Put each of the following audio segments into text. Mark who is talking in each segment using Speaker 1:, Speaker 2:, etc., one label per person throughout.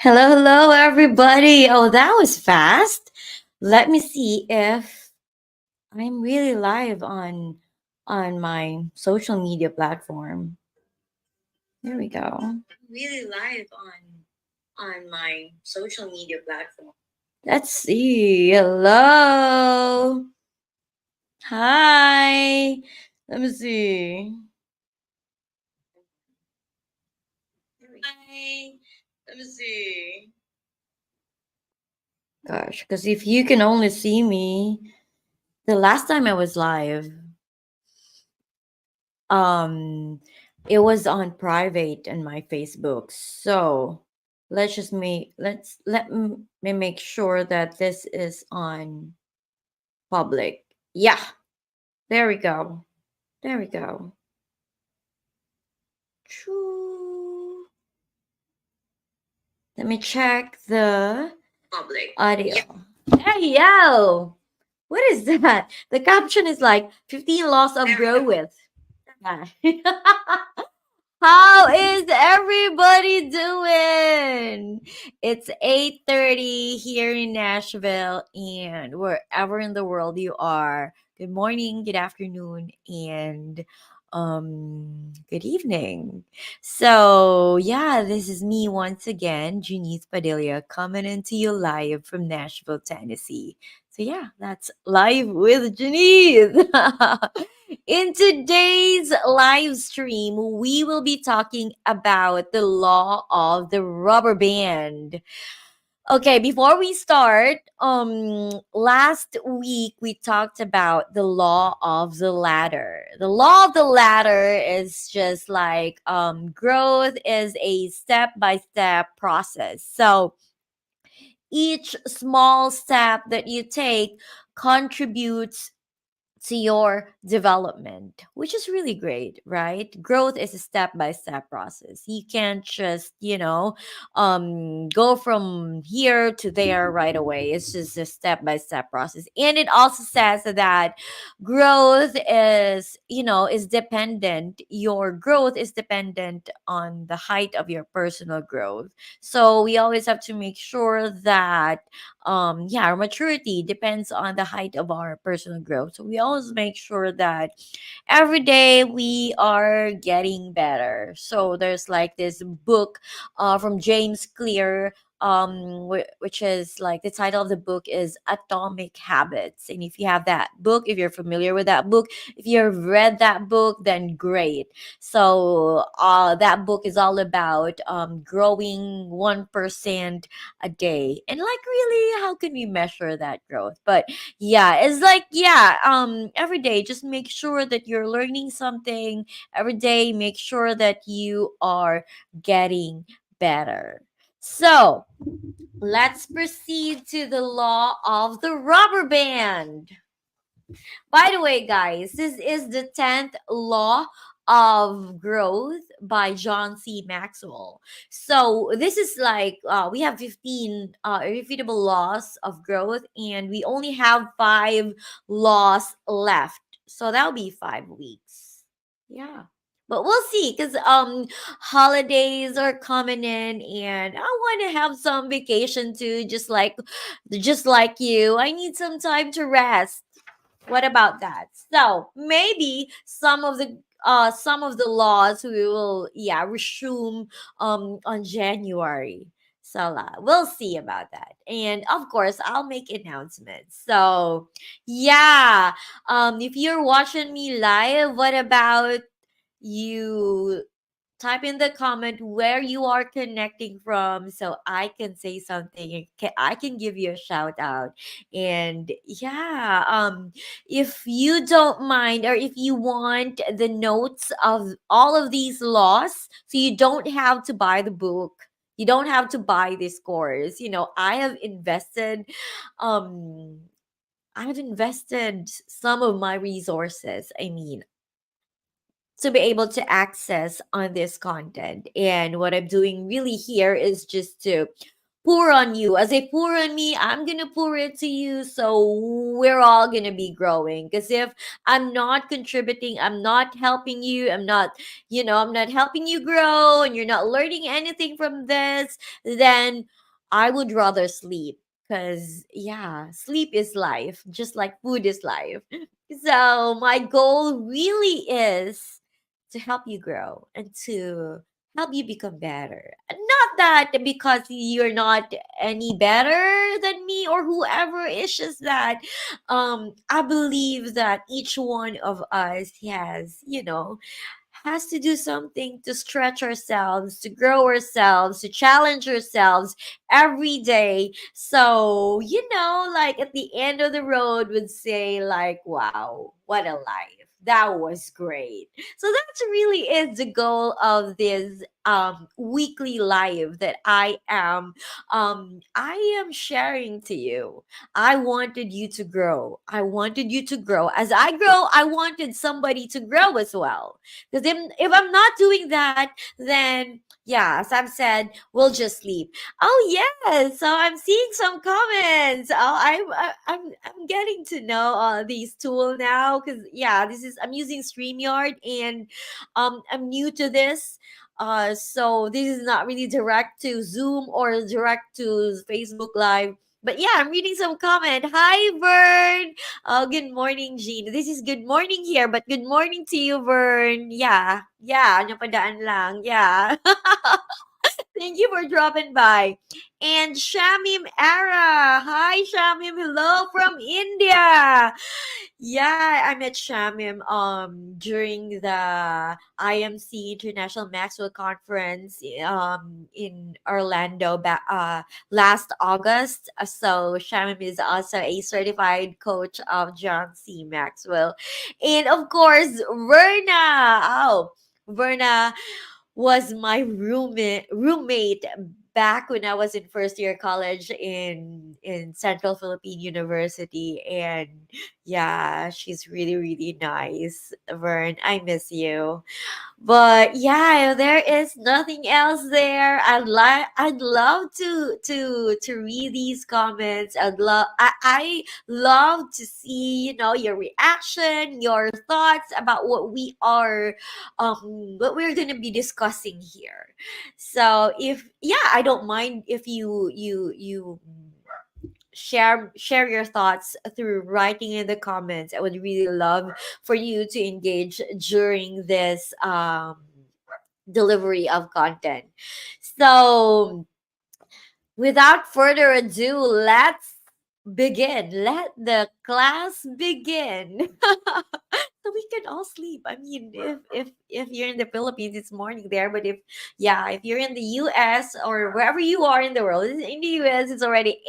Speaker 1: Hello, hello, everybody. Oh, that was fast. Let me see if I'm really live on my social media platform. There we go. Really live on my social media platform. Let's see. Hello. Hi. Let me see. Hi. Let me see. Gosh, because if you can only see me, the last time I was live, um it was on private in my Facebook. So let me make sure that this is on public. Yeah, there we go. There we go. Choo. Let me check the public audio. Hey yo, what is that? The caption is like 15 laws of grow with. How is everybody doing? It's 8:30 here in Nashville and wherever in the world you are. Good morning, good afternoon, and good evening. So, yeah, this is me once again, Janice Padilla, coming into you live from Nashville, Tennessee. So, yeah, that's live with Janice. In today's live stream, we will be talking about the law of the rubber band. Okay, before we start, last week we talked about the law of the ladder. The law of the ladder is just like growth is a step-by-step process. So each small step that you take contributes to your development, which is really great, right? Growth is a step by step process. You can't just, go from here to there right away. It's just a step by step process. And it also says that growth is dependent. Your growth is dependent on the height of your personal growth. So we always have to make sure that our maturity depends on the height of our personal growth. So we always make sure that every day we are getting better. So there's like this book from James Clear, which is like the title of the book is Atomic Habits. And if you have that book, if you're familiar with that book, if you've read that book, then great. So that book is all about growing 1% a day. And like, really, how can we measure that growth? But yeah, it's like, yeah, every day just make sure that you're learning something. Every day make sure that you are getting better. So let's proceed to the law of the rubber band. By the way, guys, this is the 10th law of growth by John C. Maxwell. So this is like we have 15 irrefutable laws of growth, and we only have 5 laws left. So that'll be 5 weeks. Yeah. But we'll see because holidays are coming in and I want to have some vacation too, just like you. I need some time to rest. What about that? So maybe some of the laws we will resume on January. So we'll see about that. And of course I'll make announcements. So yeah. If you're watching me live, what about you? Type in the comment where you are connecting from so I can say something and I can give you a shout out. And yeah, if you don't mind or if you want the notes of all of these laws so you don't have to buy the book, you don't have to buy this course. Um I've invested some of my resources. I mean, to be able to access on this content. And what I'm doing really here is just to pour on you. As I pour on me, I'm gonna pour it to you. So we're all gonna be growing. Because if I'm not contributing, I'm not helping you, I'm not helping you grow, and you're not learning anything from this, then I would rather sleep. Because, yeah, sleep is life, just like food is life. So my goal really is to help you grow and to help you become better. Not that because you're not any better than me or whoever, it's just that I believe that each one of us has to do something to stretch ourselves, to grow ourselves, to challenge ourselves every day. So, like at the end of the road would say like, wow, what a life. That was great. So that's really is the goal of this weekly live that I am sharing to you. I wanted you to grow. I wanted you to grow. As I grow, I wanted somebody to grow as well. Because if I'm not doing that, then yeah, as I've said, we'll just sleep. Oh yes, so I'm seeing some comments. Oh, I'm getting to know these tool now because yeah, this is I'm using Streamyard and I'm new to this. So this is not really direct to Zoom or direct to Facebook Live. But yeah, I'm reading some comment. Hi, Vern. Oh, good morning, Jean. This is good morning here, but good morning to you, Vern. Yeah, yeah, napadaan lang. Yeah. Thank you for dropping by. And Shamim Ara. Hi, Shamim. Hello from India. Yeah, I met Shamim during the IMC International Maxwell Conference in Orlando last August. So Shamim is also a certified coach of John C. Maxwell. And of course, Verna. Oh, Verna was my roommate back when I was in first year college in Central Philippine University. And yeah, she's really really nice. Vern, I miss you. But yeah, there is nothing else there. I'd love to read these comments. I love to see, your reaction, your thoughts about what we're gonna be discussing here. So if yeah, I don't mind if you share your thoughts through writing in the comments. I would really love for you to engage during this delivery of content. So without further ado, let's begin. Let the class begin. So we can all sleep. I mean, if you're in the Philippines, it's morning there. But if you're in the U.S. or wherever you are in the world, in the U.S. it's already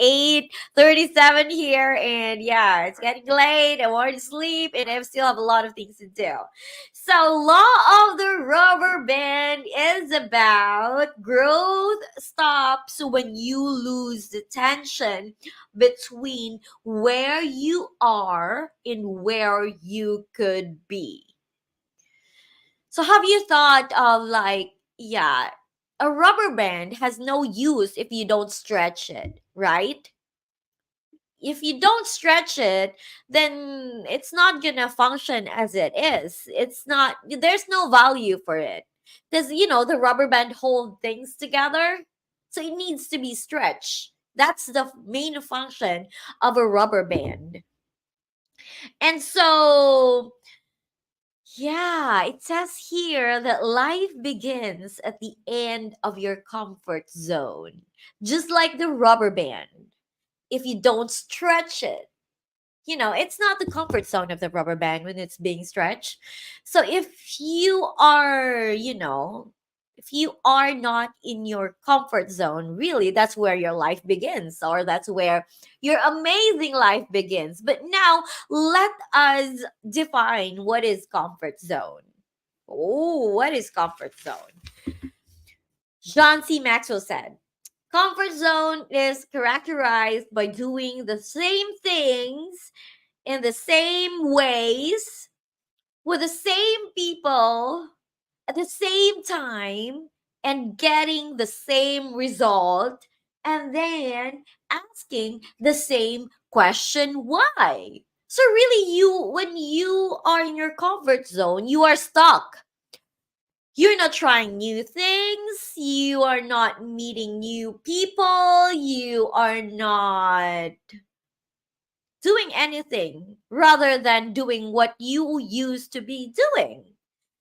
Speaker 1: 8:37 here, and yeah, it's getting late. I want to sleep, and I still have a lot of things to do. So, law of the rubber band is about growth stops when you lose the tension between where you are and where you could be. So have you thought of like, yeah, a rubber band has no use if you don't stretch it, right? If you don't stretch it, then it's not gonna function as it is. It's not, there's no value for it. Because, the rubber band hold things together. So it needs to be stretched. That's the main function of a rubber band. And so, yeah, it says here that life begins at the end of your comfort zone, just like the rubber band. If you don't stretch it, it's not the comfort zone of the rubber band when it's being stretched. So if you are not in your comfort zone, really, that's where your life begins, or that's where your amazing life begins. But now, let us define what is comfort zone. Oh, what is comfort zone? John C. Maxwell said, comfort zone is characterized by doing the same things in the same ways with the same people at the same time and getting the same result and then asking the same question, why? So really, you when you are in your comfort zone, you are stuck. You're not trying new things, you are not meeting new people, you are not doing anything rather than doing what you used to be doing.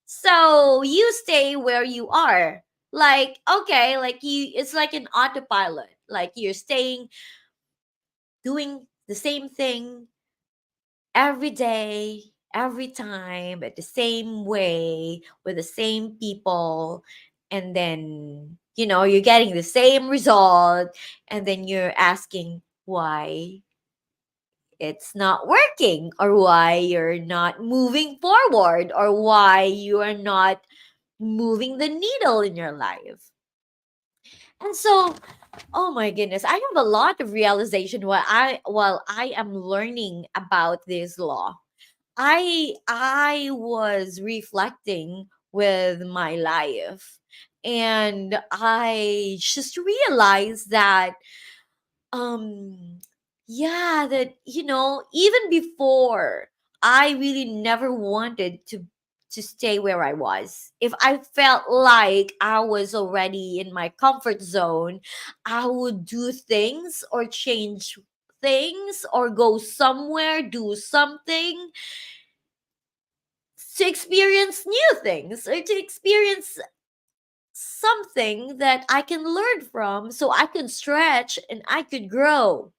Speaker 1: So you stay where you are. Like, okay, like it's like an autopilot. Like you're staying doing the same thing every day, every time, at the same way, with the same people. And then, you're getting the same result. And then you're asking why it's not working, or why you're not moving forward, or why you are not moving the needle in your life. And so, oh my goodness, I have a lot of realization while I am learning about this law. I was reflecting with my life, and I just realized that um yeah, that even before, I really never wanted to stay where I was. If I felt like I was already in my comfort zone, I would do things or change things or go somewhere, do something to experience new things, or to experience something that I can learn from, so I can stretch and I could grow.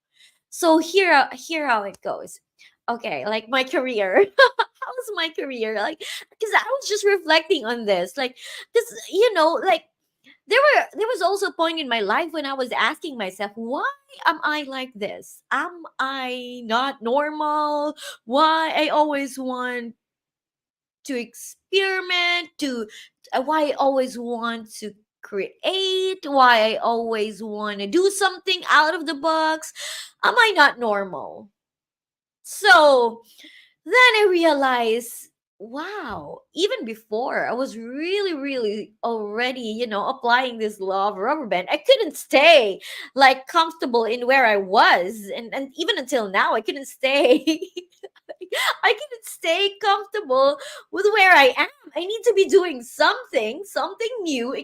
Speaker 1: So here how it goes. Okay, like my career. How's my career? Like, because I was just reflecting on this. Like, because like there was also a point in my life when I was asking myself, why am I like this? Am I not normal? Why I always want to experiment, to why I always want to create, why I always want to do something out of the box. Am I not normal? So then I realized, wow, even before I was really, really already, applying this law of rubber band, I couldn't stay like comfortable in where I was. And even until now, I couldn't stay. I couldn't stay comfortable with where I am. I need to be doing something new,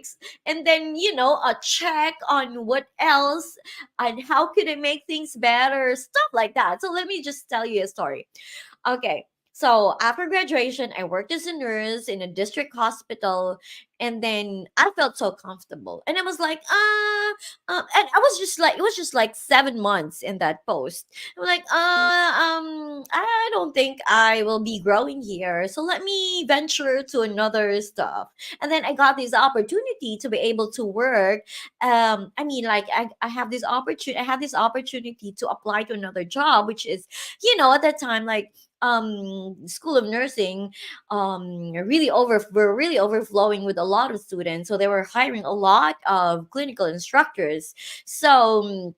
Speaker 1: and then a check on what else and how could I make things better, stuff like that. So let me just tell you a story. Okay. So after graduation, I worked as a nurse in a district hospital, and then I felt so comfortable. And I was like, and I was just like, it was just like 7 months in that post. I'm like, I don't think I will be growing here. So let me venture to another stuff. And then I got this opportunity to be able to work. I mean, like I have this opportunity. I had this opportunity to apply to another job, which is, at that time, like school of nursing were really overflowing with a lot of students, so they were hiring a lot of clinical instructors. So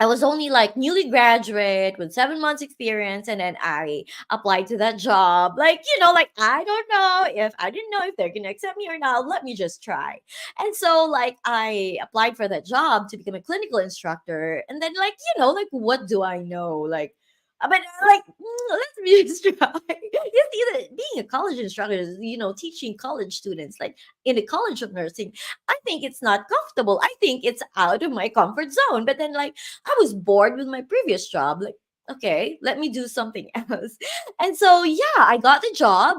Speaker 1: I was only like newly graduate with 7 months experience, and then I applied to that job. Like, like I didn't know if they're gonna accept me or not. Let me just try. And so like I applied for that job to become a clinical instructor. And then like, like what do I know? Like but like let's be just try. It's either being a college instructor is, teaching college students like in the college of nursing. I think it's not comfortable. I think it's out of my comfort zone. But then like I was bored with my previous job. Like, okay, let me do something else. And so, yeah, I got the job.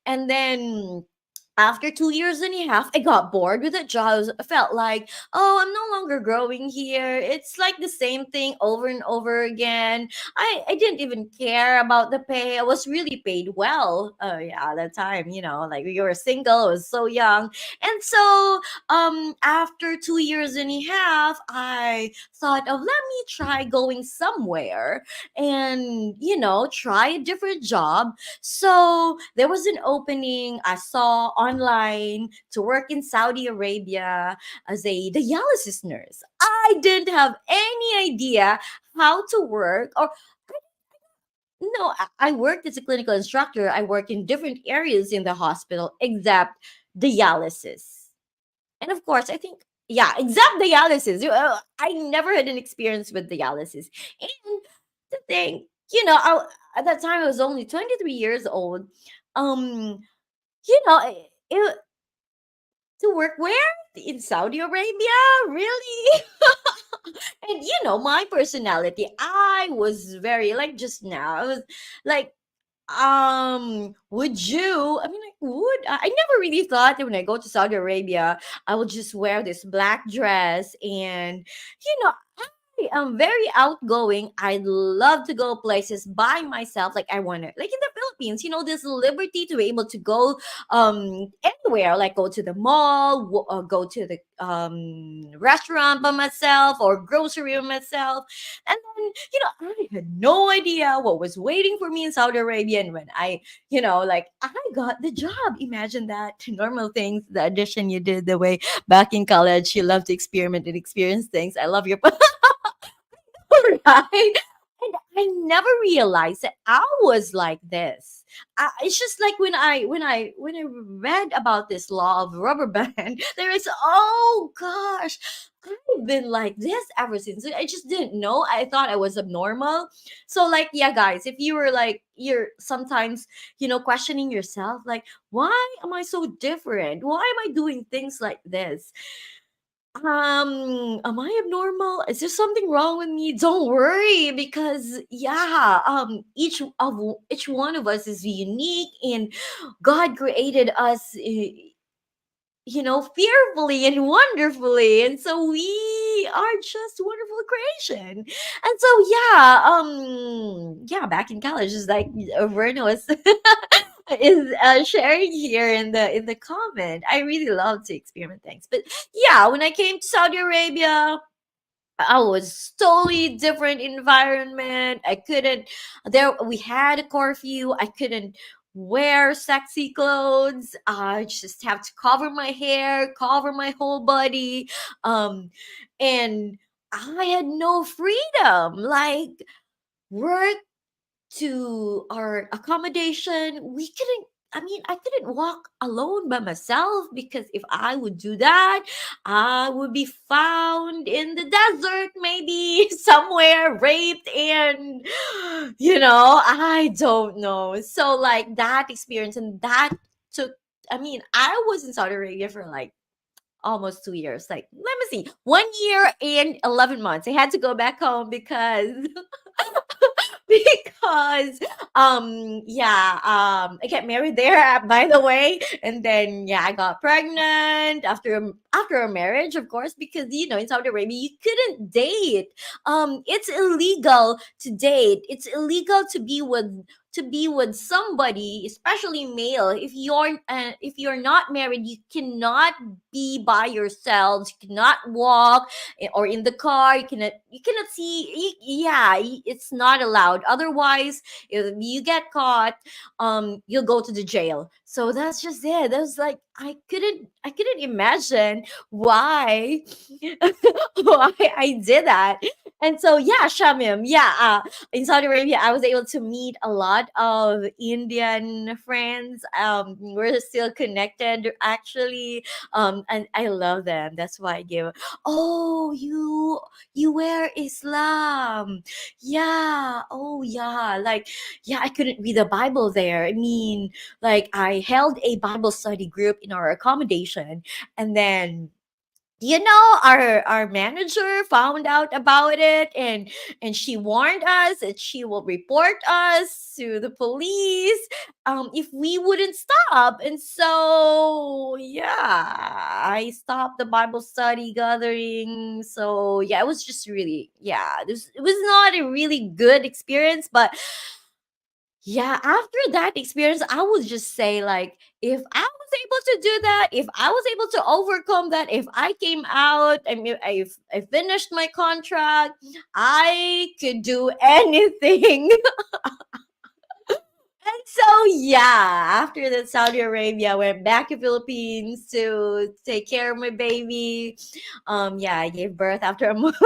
Speaker 1: And then after 2 years and a half, I got bored with that job. I felt like, oh, I'm no longer growing here. It's like the same thing over and over again. I didn't even care about the pay. I was really paid well. Yeah, at that time, like we were single, I was so young. And so after 2 years and a half, I thought of let me try going somewhere and, try a different job. So there was an opening I saw online to work in Saudi Arabia as a dialysis nurse. I didn't have any idea how to work, or no, I worked as a clinical instructor. I worked in different areas in the hospital except dialysis. And of course, I think yeah, except dialysis. I never had an experience with dialysis. And the thing, at that time I was only 23 years old. Um, it, to work where? In Saudi Arabia? Really? And my personality, I was very like just now. I was like, would you, I mean, like, I never really thought that when I go to Saudi Arabia I will just wear this black dress. And I'm very outgoing. I love to go places by myself. Like I want to, like in the Philippines, this liberty to be able to go anywhere, like go to the mall, go to the restaurant by myself or grocery by myself. And then, I had no idea what was waiting for me in Saudi Arabia. And when like I got the job, imagine that. Normal things, the addition you did the way back in college, you love to experiment and experience things. I love your right? And I never realized that I was like this. It's just like when I read about this law of rubber band, there is, oh gosh, I've been like this ever since. I just didn't know. I thought I was abnormal. So like, yeah, guys, if you were like, you're sometimes questioning yourself, like, why am I so different? Why am I doing things like this? Am I abnormal? Is there something wrong with me? Don't worry, because yeah, each one of us is unique, and God created us, fearfully and wonderfully, and so we are just wonderful creation. And so yeah, yeah, back in college, is like Verna was is sharing here in the comment. I really love to experiment things, but yeah, when I came to Saudi Arabia, I was totally different environment. I couldn't, there we had a curfew. I couldn't wear sexy clothes. I just have to cover my hair, cover my whole body. Um and I had no freedom. Like, work to our accommodation, we couldn't, I mean, I couldn't walk alone by myself, because if I would do that, I would be found in the desert, maybe somewhere, raped, and I don't know. So like that experience, and that took, I mean, I was in Saudi Arabia for like almost 2 years. Like, let me see, 1 year and 11 months. I had to go back home because because yeah, I got married there, by the way. And then yeah, I got pregnant after a marriage, of course, because in Saudi Arabia you couldn't date. It's illegal to date. It's illegal to be with somebody, especially male. If you're not married, you cannot be by yourselves. You cannot walk, or in the car. You cannot see. Yeah, it's not allowed. Otherwise, if you get caught, you'll go to the jail. So that's just it. That was like, I couldn't imagine why why I did that. And so yeah, Shamim, yeah, in Saudi Arabia, I was able to meet a lot of Indian friends. We're still connected, actually. And I love them. That's why I give. Oh, you wear Islam? Yeah. Oh, yeah. Like, yeah, I couldn't read the Bible there. I mean, like, I held a Bible study group in our accommodation, and then our manager found out about it, and she warned us that she will report us to the police if we wouldn't stop. And so yeah, I stopped the Bible study gathering. So yeah, it was just really, yeah, it was not a really good experience, but yeah, after that experience, I would just say, like, if I was able to do that, if I was able to overcome that, if I came out, I mean, I finished my contract, I could do anything. And so, yeah, after that, Saudi Arabia, I went back to Philippines to take care of my baby. Yeah, I gave birth after a month.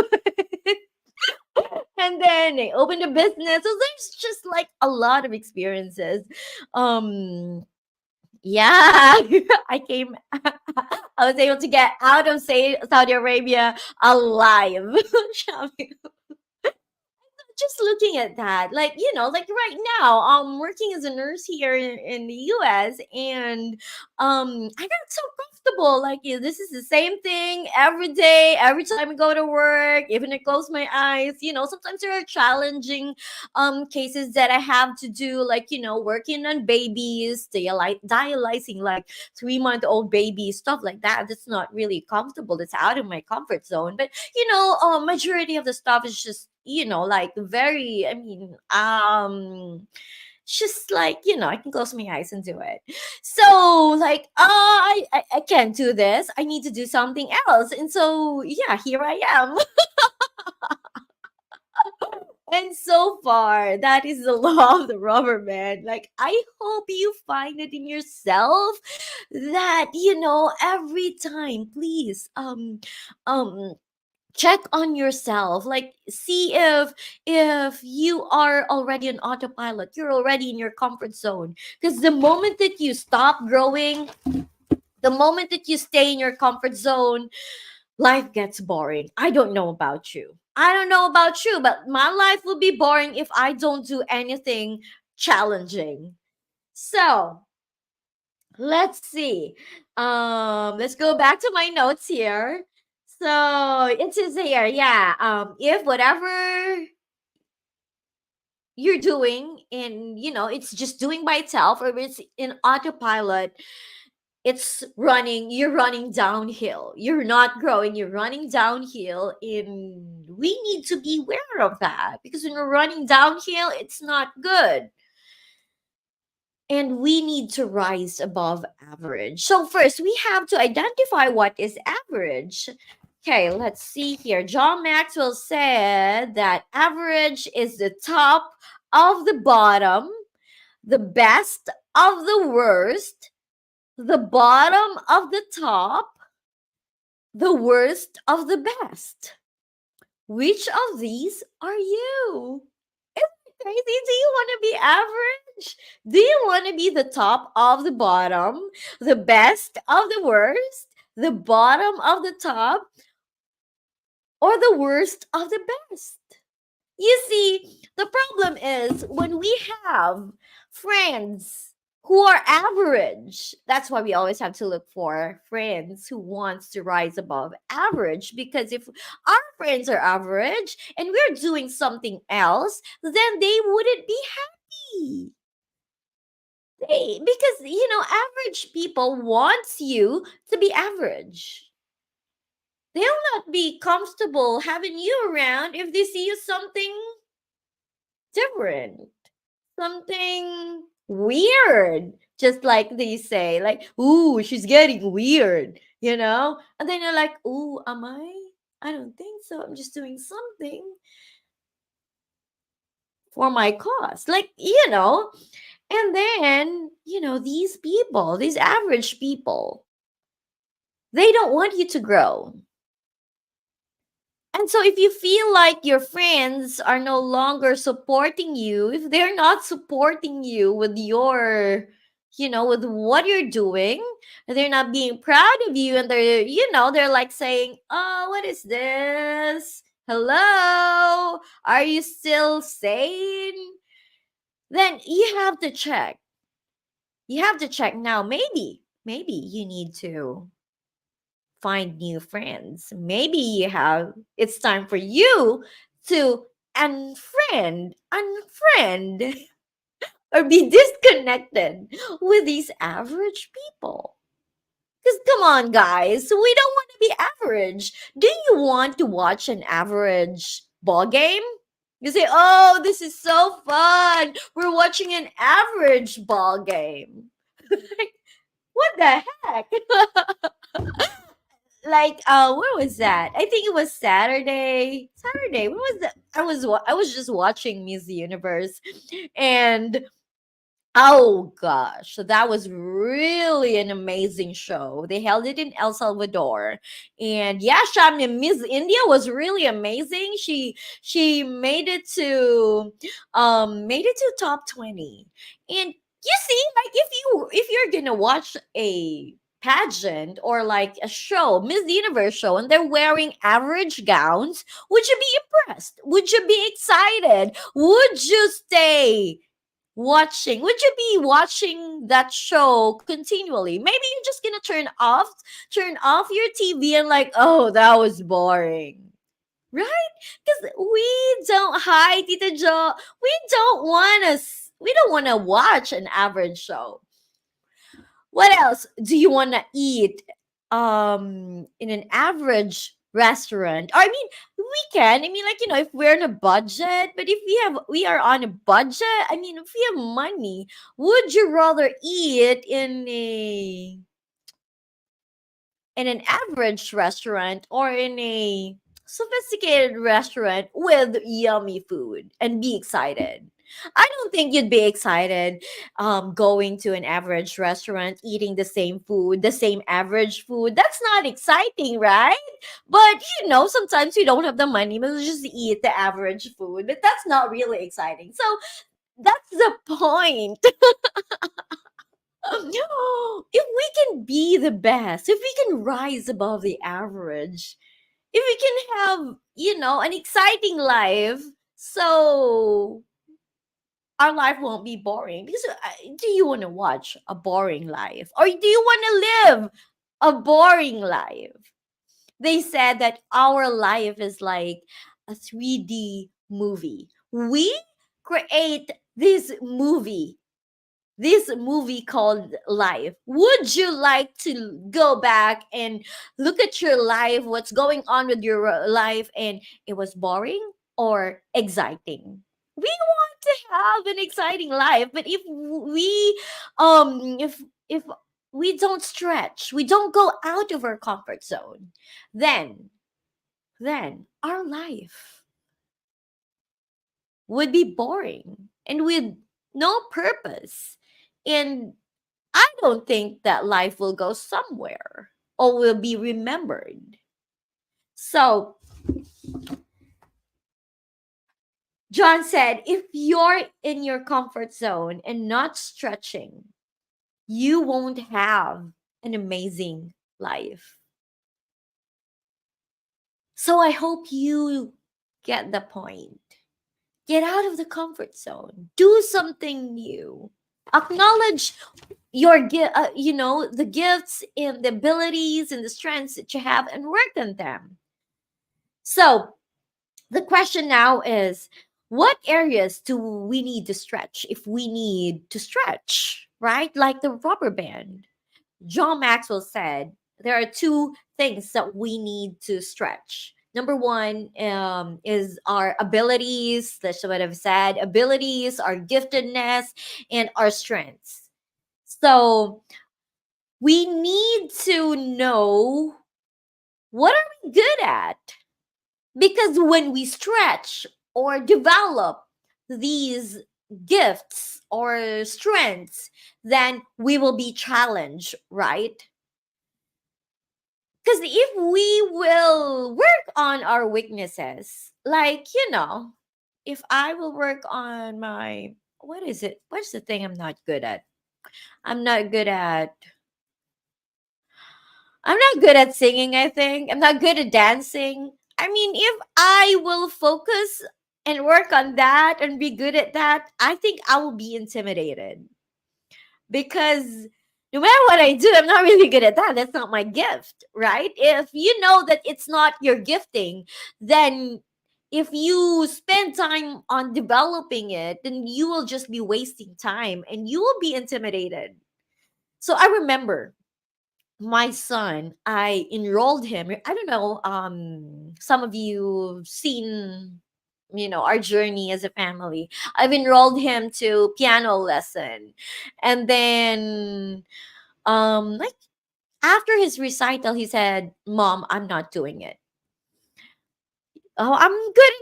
Speaker 1: And then I opened a business. So there's just like a lot of experiences. Um Yeah, I came. I was able to get out of Saudi Arabia alive. Shami, just looking at that, like, like right now, working as a nurse here in the US, and I got so comfortable. Like, this is the same thing every day, every time I go to work, even I close my eyes. Sometimes there are challenging cases that I have to do, like, working on babies, dialyzing like 3-month-old babies, stuff like that. That's not really comfortable. That's out of my comfort zone. But majority of the stuff is just, like very, I mean, just like, I can close my eyes and do it. So like, I can't do this, I need to do something else. And so yeah, here I am. And so far, that is the law of the rubber man. Like, I hope you find it in yourself that, every time, please, um, check on yourself. Like, see if you are already on autopilot, you're already in your comfort zone. Because the moment that you stop growing, the moment that you stay in your comfort zone, life gets boring. I don't know about you. I don't know about you, but my life will be boring if I don't do anything challenging. So let's see. Let's go back to my notes here. So it says here, yeah. If whatever you're doing in, it's just doing by itself, or it's in autopilot, you're running downhill, you're not growing, you're running downhill. In We need to be aware of that, because when we're running downhill, it's not good, and we need to rise above average. So first we have to identify what is average. Okay, let's see here. John Maxwell said that average is the top of the bottom, the best of the worst, the bottom of the top, the worst of the best. Which of these are you? Isn't it crazy? Do you want to be average? Do you want to be the top of the bottom, the best of the worst, the bottom of the top, or the worst of the best? You see, the problem is when we have friends who are average. That's why we always have to look for friends who wants to rise above average, because if our friends are average and we're doing something else, then they wouldn't be happy. Because average people wants you to be average. They'll not be comfortable having you around if they see you something different, something weird. Just like they say, like, ooh, she's getting weird, And then you're like, ooh, am I? I don't think so. I'm just doing something for my cause. Like, and then, these people, these average people, they don't want you to grow. And so if you feel like your friends are no longer supporting you, if they're not supporting you with with what you're doing, they're not being proud of you, and they're like saying, "Oh, what is this? Hello? Are you still sane?" Then you have to check. You have to check now. Maybe you need to find new friends. Maybe it's time for you to unfriend, or be disconnected with these average people. Because come on, guys, we don't want to be average. Do you want to watch an average ball game? You say, oh, this is so fun. We're watching an average ball game. What the heck? Like, where was that? I think it was Saturday. When was that? I was just watching Miss Universe, and oh gosh, so that was really an amazing show. They held it in El Salvador. And yeah, Shamni, Miss India was really amazing. She made it to top 20. And You see, like if you're gonna watch a pageant or like a show, Miss Universe show, and they're wearing average gowns, would you be impressed? Would you be excited? Would you stay watching? Would you be watching that show continually? Maybe you're just gonna turn off your TV and like, oh, that was boring. Right? Because we don't, hi, Tita Jo, we don't want to watch an average show. What else do you want to eat in an average restaurant? I mean, we can. I mean, like, if we're on a budget, but if we are on a budget, I mean, if we have money, would you rather eat in an average restaurant or in a sophisticated restaurant with yummy food and be excited? I don't think you'd be excited going to an average restaurant, eating the same food, the same average food. That's not exciting, right? But sometimes we don't have the money, but we just eat the average food. But that's not really exciting. So that's the point. If we can be the best, if we can rise above the average, if we can have, an exciting life, so our life won't be boring. Because do you want to watch a boring life? Or do you want to live a boring life? They said that our life is like a 3D movie. We create this movie called life. Would you like to go back and look at your life, what's going on with your life, and it was boring or exciting? We want to have an exciting life, but if we don't stretch, we don't go out of our comfort zone, then our life would be boring and with no purpose. And I don't think that life will go somewhere or will be remembered. So, John said, if you're in your comfort zone and not stretching, you won't have an amazing life. So, I hope you get the point. Get out of the comfort zone, do something new, acknowledge the gifts and the abilities and the strengths that you have and work on them. So the question now is, what areas do we need to stretch if we need to stretch, right? Like the rubber band. John Maxwell said there are two things that we need to stretch. Number one is our abilities. That's what I've said. Abilities, our giftedness, and our strengths. So we need to know, what are we good at? Because when we stretch or develop these gifts or strengths, then we will be challenged, right? Because if we will work on our weaknesses, like, if I will work on my, what is it? What's the thing I'm not good at? I'm not good at I'm not good at singing, I think. I'm not good at dancing. I mean, if I will focus and work on that and be good at that, I think I will be intimidated. Because no matter what I do, I'm not really good at that. That's not my gift, right? If you know that it's not your gifting, then if you spend time on developing it, then you will just be wasting time and you will be intimidated. So I remember my son, I enrolled him. I don't know, some of you seen, our journey as a family. I've enrolled him to piano lesson. And then like after his recital, he said, "Mom, I'm not doing it." Oh, I'm good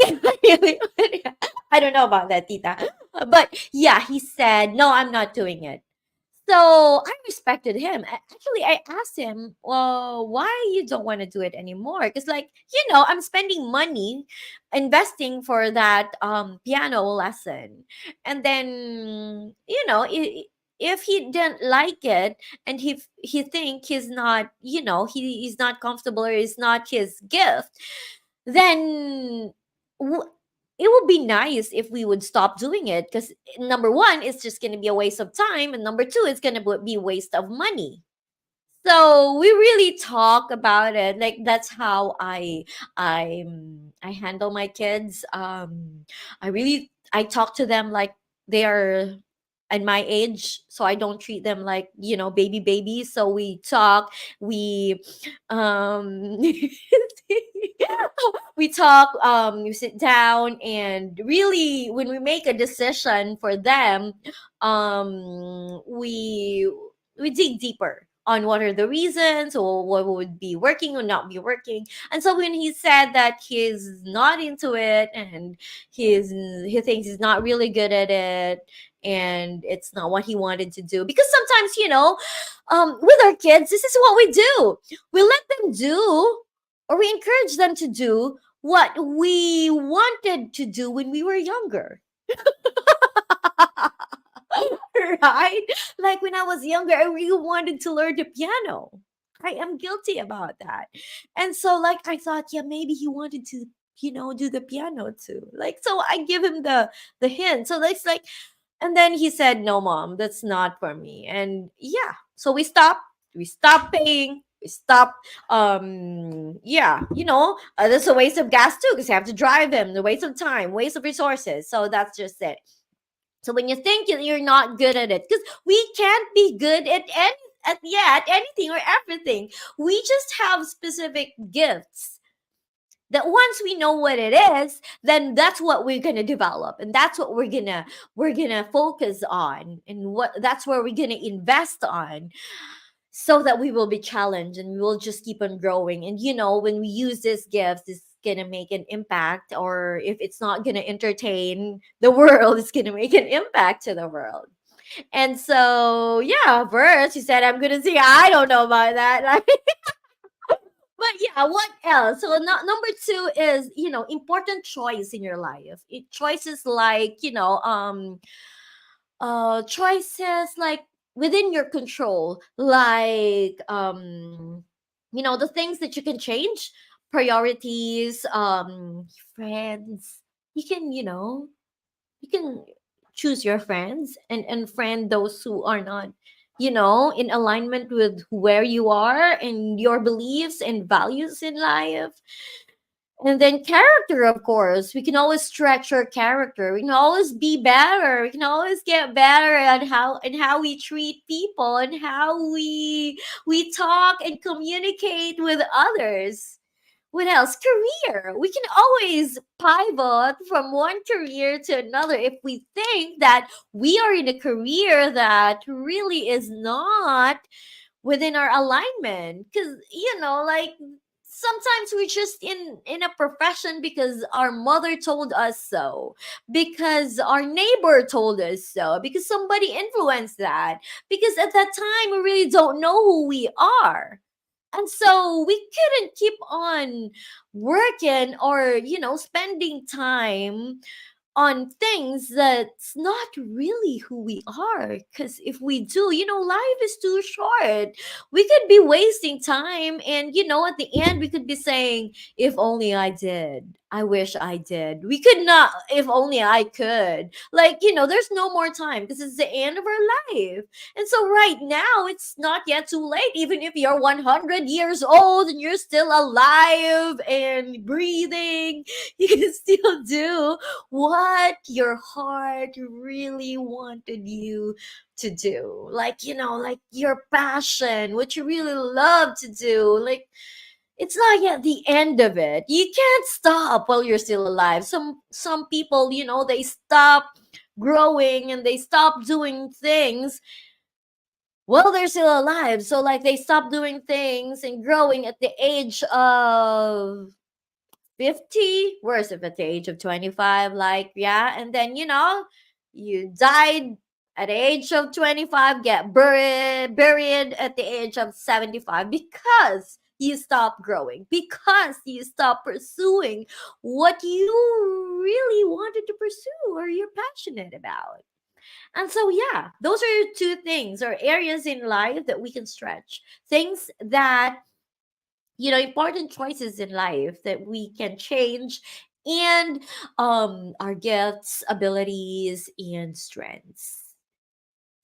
Speaker 1: in dancing. I don't know about that, Tita. But yeah, he said, "No, I'm not doing it." So I respected him. Actually, I asked him, well, why you don't want to do it anymore? Because, like, I'm spending money investing for that piano lesson. And then, if he didn't like it, and he think he's not, he's not comfortable, or it's not his gift, then w- it would be nice if we would stop doing it, because number one, it's just going to be a waste of time, and number two, it's going to be waste of money. So we really talk about it. Like, that's how I handle my kids. I talk to them like they are at my age, so I don't treat them like, babies. So we talk, we um we talk, we sit down, and really, when we make a decision for them, we dig deeper on what are the reasons, or what would be working or not be working. And so when he said that he's not into it, and he thinks he's not really good at it, and it's not what he wanted to do, because sometimes, with our kids, this is what we do. We let them do, or we encourage them to do what we wanted to do when we were younger. Right? Like, when I was younger, I really wanted to learn the piano. I am guilty about that. And so, like, I thought, yeah, maybe he wanted to, do the piano too. Like, so I give him the hint. So it's like, and then he said, no, mom, that's not for me. And yeah, so we stopped paying. We stopped, yeah, that's a waste of gas too, because you have to drive him, the waste of time, waste of resources. So that's just it. So when you think you're not good at it, because we can't be good at anything or everything. We just have specific gifts that once we know what it is, then that's what we're gonna develop, and that's what we're gonna focus on, and what that's where we're gonna invest on, so that we will be challenged, and we will just keep on growing. And when we use these gifts, it's gonna make an impact, or if it's not gonna entertain the world, it's gonna make an impact to the world. And so, yeah, first you said, I'm gonna sing. I don't know about that. But yeah, what else? So, number two is, important choice in your life. Choices like, choices like within your control, like, the things that you can change, priorities, friends. You can, you can choose your friends, and friend those who are not, in alignment with where you are and your beliefs and values in life. And then character, of course. We can always stretch our character. We can always be better. We can always get better at how we treat people, and how we talk and communicate with others. What else? Career. We can always pivot from one career to another if we think that we are in a career that really is not within our alignment. Because, like, sometimes we're just in a profession because our mother told us so, because our neighbor told us so, because somebody influenced that, because at that time we really don't know who we are. And so we couldn't keep on working, or spending time on things that's not really who we are. Because if we do, life is too short. We could be wasting time, and at the end we could be saying, if only I did, I wish I did. We could not, if only I could. Like, there's no more time, because it's the end of our life. And so right now, it's not yet too late. Even if you're 100 years old and you're still alive and breathing, you can still do what your heart really wanted you to do. Like, like your passion, what you really love to do. Like, it's not yet the end of it. You can't stop while you're still alive. Some people, they stop growing, and they stop doing things while they're still alive. So, like, they stop doing things and growing at the age of 50. Where's it at the age of 25? Like, yeah. And then, you died At the age of 25, get buried at the age of 75 because you stop growing, because you stop pursuing what you really wanted to pursue or you're passionate about. And so, yeah, those are two things or areas in life that we can stretch. Things that, important choices in life that we can change, and our gifts, abilities, and strengths.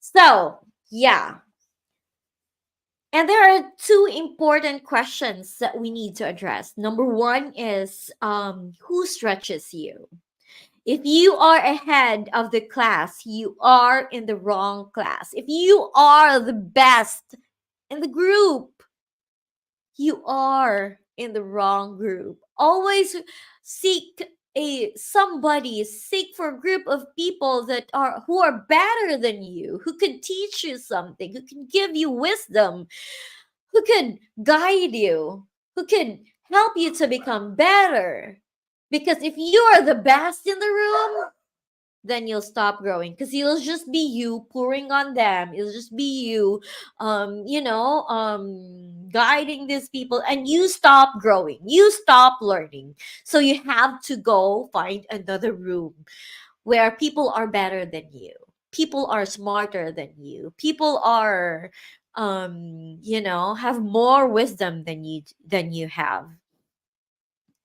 Speaker 1: So, yeah. And there are two important questions that we need to address. Number one is who stretches you? If you are ahead of the class, you are in the wrong class. If you are the best in the group, you are in the wrong group. Always seek seek for a group of people that are who are better than you, who can teach you something, who can give you wisdom, who could guide you, who could help you to become better. Because if you are the best in the room, then you'll stop growing because it'll just be you pouring on them. It'll just be you, guiding these people, and you stop growing. You stop learning. So you have to go find another room where people are better than you. People are smarter than you. People are, have more wisdom than you have.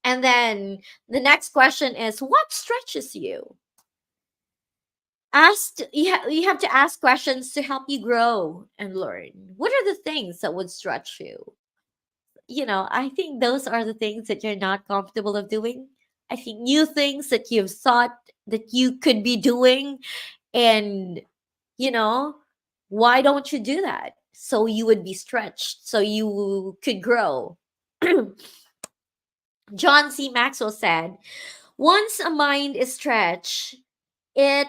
Speaker 1: And then the next question is, what stretches you? You have to ask questions to help you grow and learn. What are the things that would stretch you? I think those are the things that you're not comfortable of doing. I think new things that you've thought that you could be doing, and you know why don't you do that, so you would be stretched, so you could grow. John C. Maxwell said, once a mind is stretched, it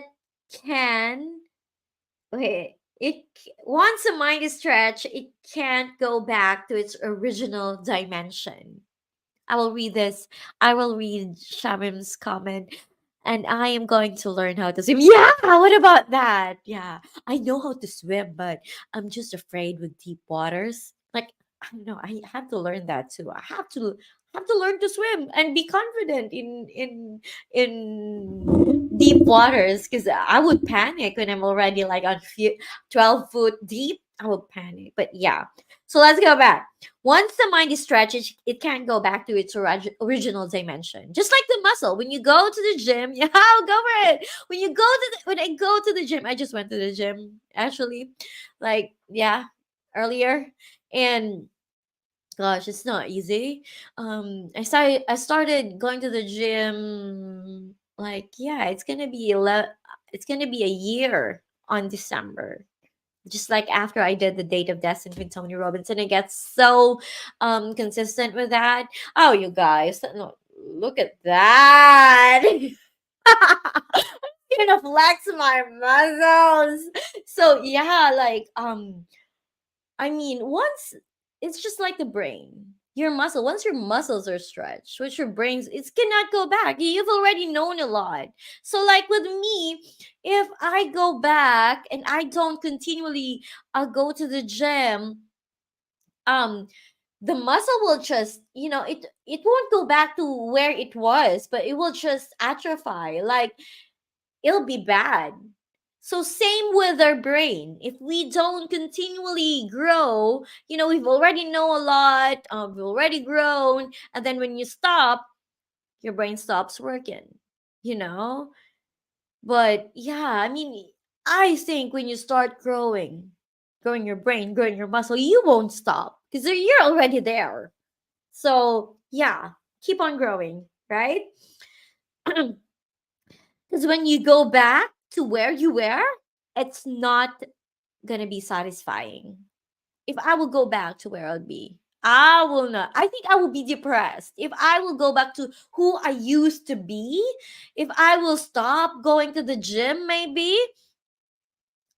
Speaker 1: can once a mind is stretched, it can't go back to its original dimension. I will read this. I will read Shamim's comment. And I am going to learn how to swim. Yeah, what about that? Yeah, I know how to swim, but I'm just afraid with deep waters. Like, I don't know. I have to learn that too. I have to learn to swim and be confident in deep waters, because I would panic when I'm already like on 12 foot deep. I would panic. But yeah. So let's go back. Once the mind is stretched, it can't go back to its original dimension. Just like the muscle. When you go to the gym, yeah, go for it. When I go to the gym, I just went to the gym actually, like, yeah, earlier, and gosh, it's not easy. I started going to the gym, like, yeah, it's gonna be a year on December, just like after I did the Date of Destiny with Tony Robbins, and I get so consistent with that. Oh, you guys, no, look at that. Gonna flex my muscles. So yeah, like, I mean, once it's just like the brain. Once your muscles are stretched, which your brains, it cannot go back. You've already known a lot. So, like with me, if I go back and I don't continually go to the gym, um, the muscle will just, it won't go back to where it was, but it will just atrophy. Like, it'll be bad. So same with our brain. If we don't continually grow, we've already know a lot, we've already grown, and then when you stop, your brain stops working, you know? But yeah, I mean, I think when you start growing your brain, growing your muscle, you won't stop because you're already there. So yeah, keep on growing, right? Because when you go back to where you were, it's not gonna be satisfying. If I will go back to where I'll be, I will not. I think I will be depressed. If I will go back to who I used to be, if I will stop going to the gym, maybe.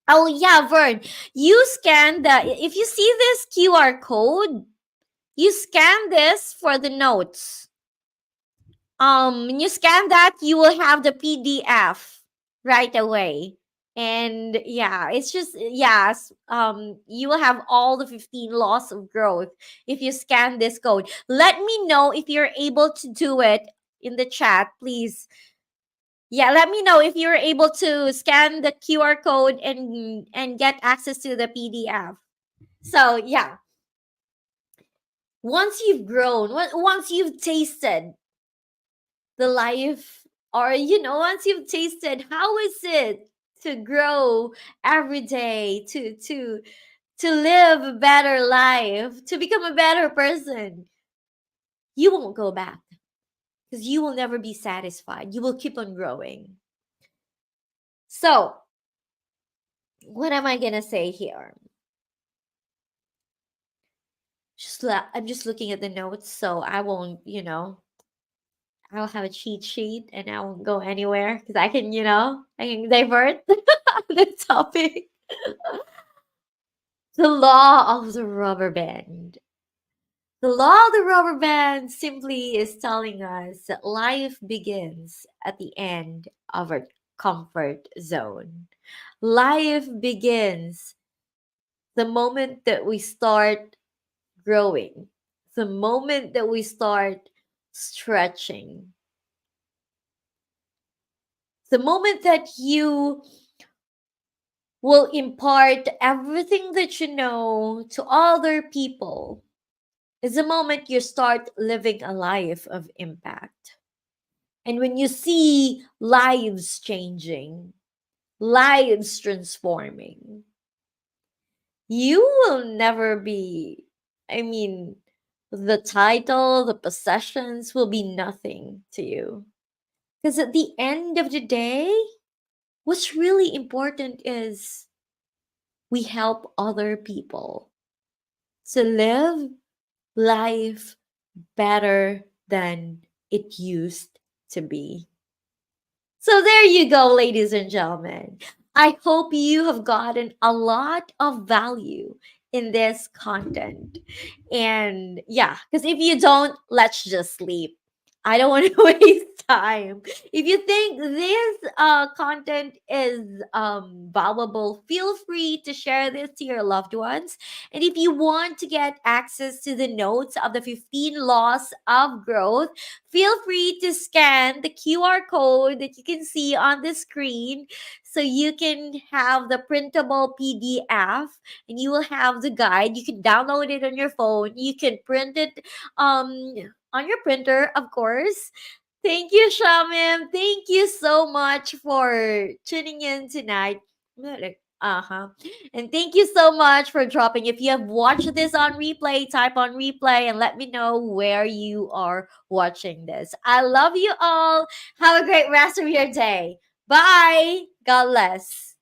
Speaker 1: Oh yeah, Vern, you scan if you see this QR code, you scan this for the notes. When you scan that, you will have the PDF right away. And yeah, it's just, yes, you will have all the 15 laws of growth if you scan this code. Let me know if you're able to do it in the chat, please. Yeah, let me know if you're able to scan the QR code and get access to the PDF. So yeah, once you've grown, once you've tasted the life, or once you've tasted how is it to grow every day, to live a better life, to become a better person, you won't go back, because you will never be satisfied. You will keep on growing. So what am I gonna say here? I'm just looking at the notes, so I won't, I'll have a cheat sheet and I won't go anywhere, because I can divert the topic. The law of the rubber band. The law of the rubber band simply is telling us that life begins at the end of our comfort zone. Life begins the moment that we start growing, the moment that we start stretching, the moment that you will impart everything that you know to other people is the moment you start living a life of impact. And when you see lives changing, lives transforming, you will never be, I mean, the title, the possessions will be nothing to you. Because at the end of the day, what's really important is we help other people to live life better than it used to be. So there you go, ladies and gentlemen. I hope you have gotten a lot of value in this content. And yeah, because if you don't, let's just sleep. I don't want to waste time. If you think this content is valuable, feel free to share this to your loved ones. And if you want to get access to the notes of the 15 laws of growth, feel free to scan the QR code that you can see on the screen, so you can have the printable PDF, and you will have the guide. You can download it on your phone. You can print it on your printer, of course. Thank you, Shamim. Thank you so much for tuning in tonight. Uh-huh. And thank you so much for dropping. If you have watched this on replay, type on replay and let me know where you are watching this. I love you all. Have a great rest of your day. Bye. God bless.